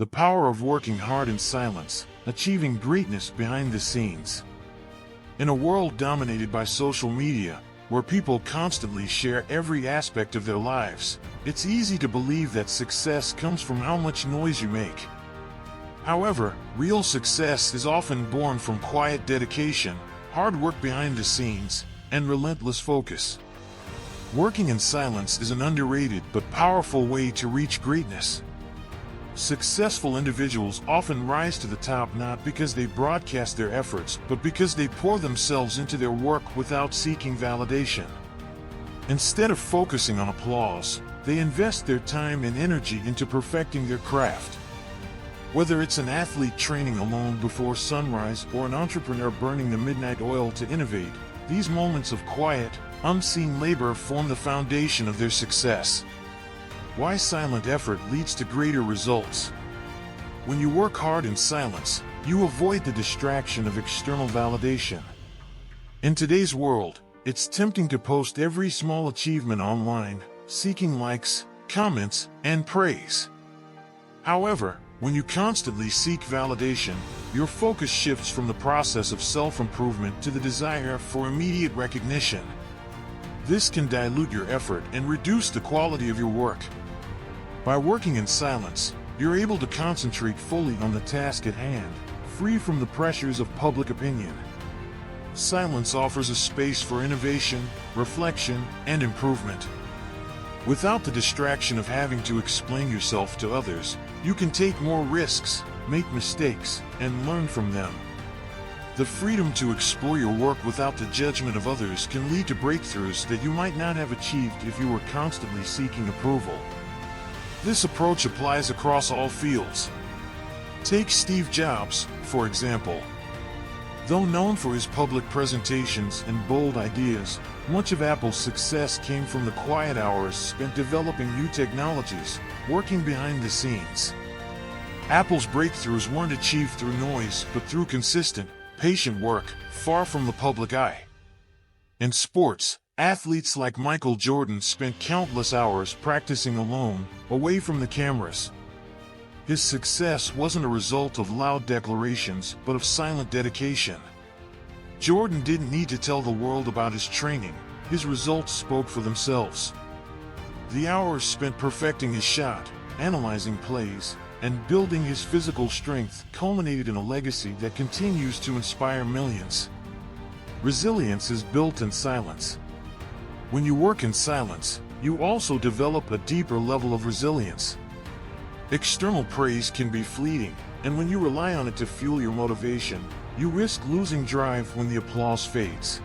The power of working hard in silence, achieving greatness behind the scenes. In a world dominated by social media, where people constantly share every aspect of their lives, it's easy to believe that success comes from how much noise you make. However, real success is often born from quiet dedication, hard work behind the scenes, and relentless focus. Working in silence is an underrated but powerful way to reach greatness. Successful individuals often rise to the top not because they broadcast their efforts, but because they pour themselves into their work without seeking validation. Instead of focusing on applause, they invest their time and energy into perfecting their craft. Whether it's an athlete training alone before sunrise or an entrepreneur burning the midnight oil to innovate, these moments of quiet, unseen labor form the foundation of their success. Why silent effort leads to greater results. When you work hard in silence, you avoid the distraction of external validation. In today's world, it's tempting to post every small achievement online, seeking likes, comments, and praise. However, when you constantly seek validation, your focus shifts from the process of self-improvement to the desire for immediate recognition. This can dilute your effort and reduce the quality of your work. By working in silence, you're able to concentrate fully on the task at hand, free from the pressures of public opinion. Silence offers a space for innovation, reflection, and improvement. Without the distraction of having to explain yourself to others, you can take more risks, make mistakes, and learn from them. The freedom to explore your work without the judgment of others can lead to breakthroughs that you might not have achieved if you were constantly seeking approval. This approach applies across all fields. Take Steve Jobs, for example. Though known for his public presentations and bold ideas, much of Apple's success came from the quiet hours spent developing new technologies, working behind the scenes. Apple's breakthroughs weren't achieved through noise, but through consistent, patient work, far from the public eye. In sports, athletes like Michael Jordan spent countless hours practicing alone, away from the cameras. His success wasn't a result of loud declarations, but of silent dedication. Jordan didn't need to tell the world about his training, his results spoke for themselves. The hours spent perfecting his shot, analyzing plays, and building his physical strength culminated in a legacy that continues to inspire millions. Resilience is built in silence. When you work in silence, you also develop a deeper level of resilience. External praise can be fleeting, and when you rely on it to fuel your motivation, you risk losing drive when the applause fades.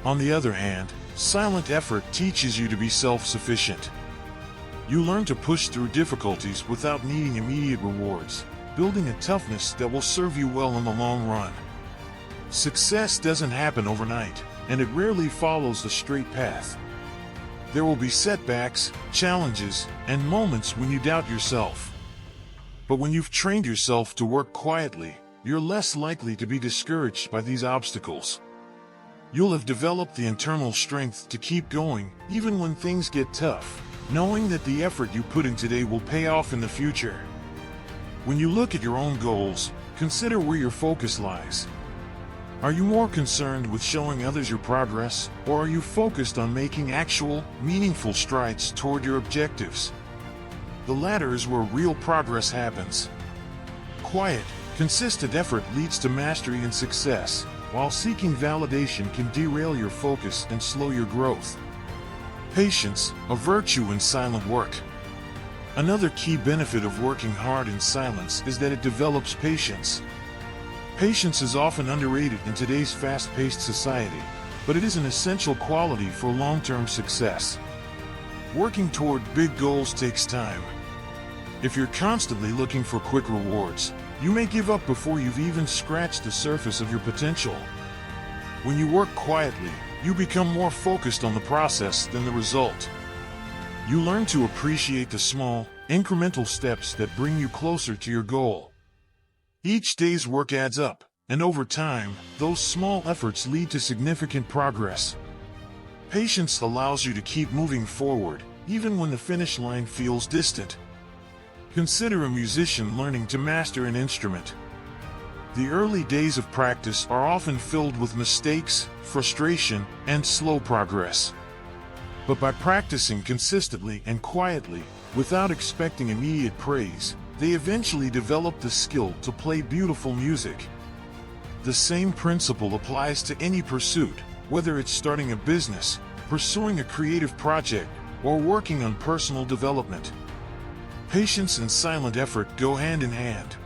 On the other hand, silent effort teaches you to be self-sufficient. You learn to push through difficulties without needing immediate rewards, building a toughness that will serve you well in the long run. Success doesn't happen overnight, and it rarely follows a straight path. There will be setbacks, challenges, and moments when you doubt yourself. But when you've trained yourself to work quietly, you're less likely to be discouraged by these obstacles. You'll have developed the internal strength to keep going, even when things get tough, knowing that the effort you put in today will pay off in the future. When you look at your own goals, consider where your focus lies. Are you more concerned with showing others your progress, or are you focused on making actual, meaningful strides toward your objectives? The latter is where real progress happens. Quiet, consistent effort leads to mastery and success, while seeking validation can derail your focus and slow your growth. Patience, a virtue in silent work. Another key benefit of working hard in silence is that it develops patience. Patience is often underrated in today's fast-paced society, but it is an essential quality for long-term success. Working toward big goals takes time. If you're constantly looking for quick rewards, you may give up before you've even scratched the surface of your potential. When you work quietly, you become more focused on the process than the result. You learn to appreciate the small, incremental steps that bring you closer to your goal. Each day's work adds up, and over time, those small efforts lead to significant progress. Patience allows you to keep moving forward, even when the finish line feels distant. Consider a musician learning to master an instrument. The early days of practice are often filled with mistakes, frustration, and slow progress. But by practicing consistently and quietly, without expecting immediate praise, they eventually develop the skill to play beautiful music. The same principle applies to any pursuit, whether it's starting a business, pursuing a creative project, or working on personal development. Patience and silent effort go hand in hand.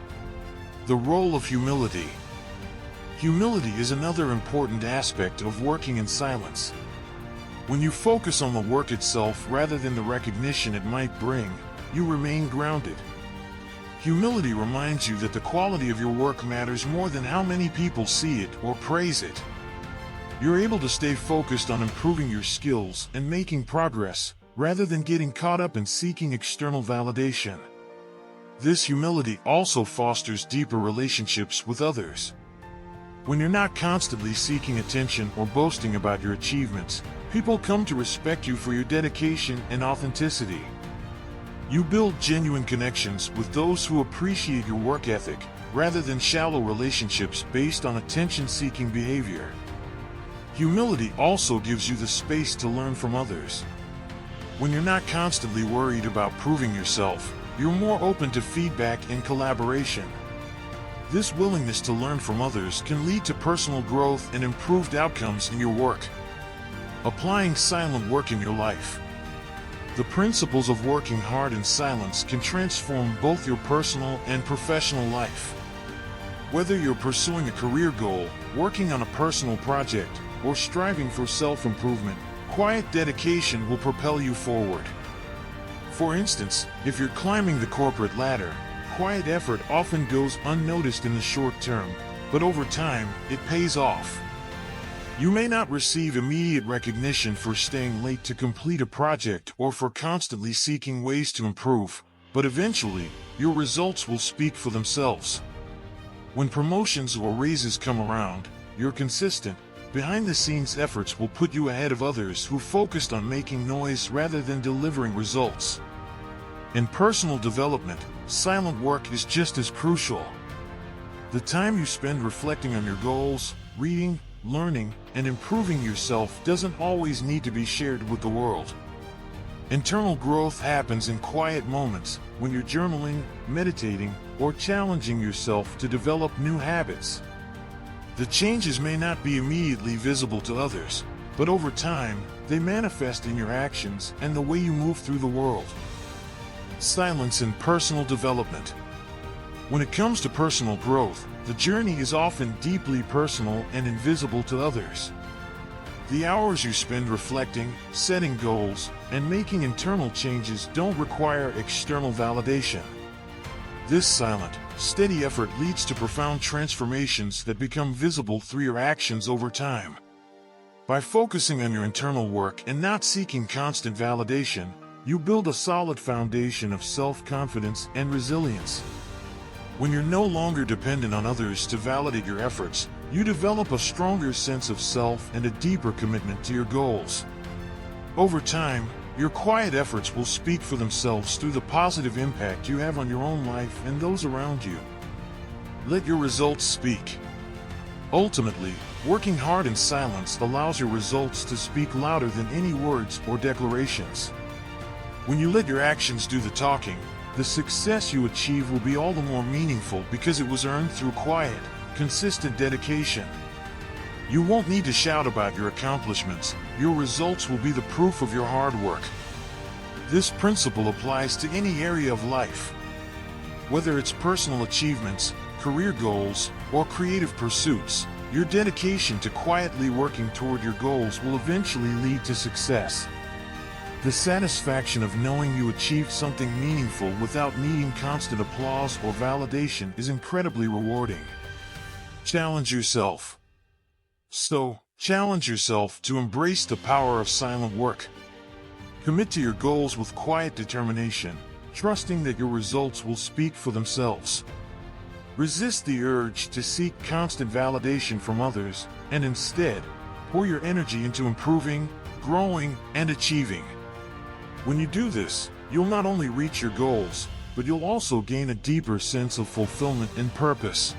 The role of humility. Humility is another important aspect of working in silence. When you focus on the work itself rather than the recognition it might bring, you remain grounded. Humility reminds you that the quality of your work matters more than how many people see it or praise it. You're able to stay focused on improving your skills and making progress, rather than getting caught up in seeking external validation. This humility also fosters deeper relationships with others. When you're not constantly seeking attention or boasting about your achievements, people come to respect you for your dedication and authenticity. You build genuine connections with those who appreciate your work ethic, rather than shallow relationships based on attention-seeking behavior. Humility also gives you the space to learn from others. When you're not constantly worried about proving yourself, you're more open to feedback and collaboration. This willingness to learn from others can lead to personal growth and improved outcomes in your work. Applying silent work in your life. The principles of working hard in silence can transform both your personal and professional life. Whether you're pursuing a career goal, working on a personal project, or striving for self-improvement, quiet dedication will propel you forward. For instance, if you're climbing the corporate ladder, quiet effort often goes unnoticed in the short term, but over time, it pays off. You may not receive immediate recognition for staying late to complete a project or for constantly seeking ways to improve, but eventually, your results will speak for themselves. When promotions or raises come around, your consistent, behind-the-scenes efforts will put you ahead of others who focused on making noise rather than delivering results. In personal development, silent work is just as crucial. The time you spend reflecting on your goals, reading, learning, and improving yourself doesn't always need to be shared with the world. Internal growth happens in quiet moments, when you're journaling, meditating, or challenging yourself to develop new habits. The changes may not be immediately visible to others, but over time, they manifest in your actions and the way you move through the world. Silence in personal development. When it comes to personal growth, the journey is often deeply personal and invisible to others. The hours you spend reflecting, setting goals, and making internal changes don't require external validation. This silent, steady effort leads to profound transformations that become visible through your actions over time. By focusing on your internal work and not seeking constant validation, you build a solid foundation of self-confidence and resilience. When you're no longer dependent on others to validate your efforts, you develop a stronger sense of self and a deeper commitment to your goals. Over time, your quiet efforts will speak for themselves through the positive impact you have on your own life and those around you. Let your results speak. Ultimately, working hard in silence allows your results to speak louder than any words or declarations. When you let your actions do the talking, the success you achieve will be all the more meaningful because it was earned through quiet, consistent dedication. You won't need to shout about your accomplishments. Your results will be the proof of your hard work. This principle applies to any area of life. Whether it's personal achievements, career goals, or creative pursuits, your dedication to quietly working toward your goals will eventually lead to success. The satisfaction of knowing you achieved something meaningful without needing constant applause or validation is incredibly rewarding. Challenge yourself. So, challenge yourself to embrace the power of silent work. Commit to your goals with quiet determination, trusting that your results will speak for themselves. Resist the urge to seek constant validation from others, and instead, pour your energy into improving, growing, and achieving. When you do this, you'll not only reach your goals, but you'll also gain a deeper sense of fulfillment and purpose.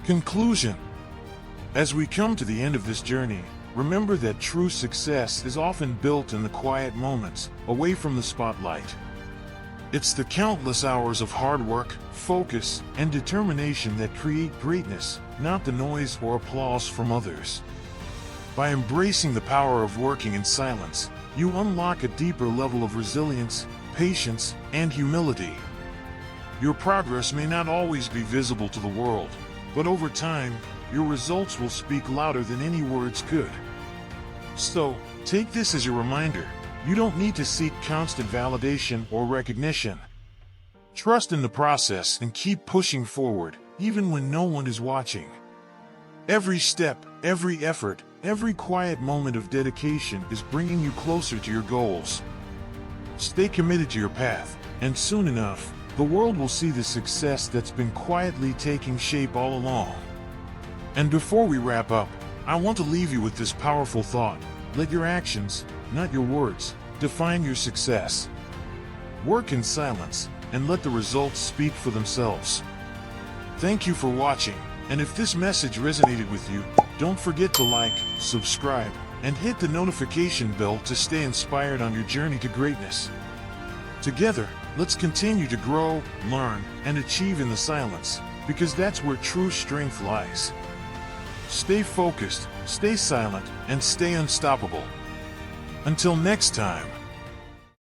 Conclusion. As we come to the end of this journey, remember that true success is often built in the quiet moments, away from the spotlight. It's the countless hours of hard work, focus, and determination that create greatness, not the noise or applause from others. By embracing the power of working in silence, you unlock a deeper level of resilience, patience, and humility. Your progress may not always be visible to the world, but over time, your results will speak louder than any words could. So, take this as a reminder. You don't need to seek constant validation or recognition. Trust in the process and keep pushing forward, even when no one is watching. Every step, every effort, every quiet moment of dedication is bringing you closer to your goals. Stay committed to your path, and soon enough, the world will see the success that's been quietly taking shape all along. And before we wrap up, I want to leave you with this powerful thought. Let your actions, not your words, define your success. Work in silence, and let the results speak for themselves. Thank you for watching, and if this message resonated with you, don't forget to like, subscribe, and hit the notification bell to stay inspired on your journey to greatness. Together, let's continue to grow, learn, and achieve in the silence, because that's where true strength lies. Stay focused, stay silent, and stay unstoppable. Until next time.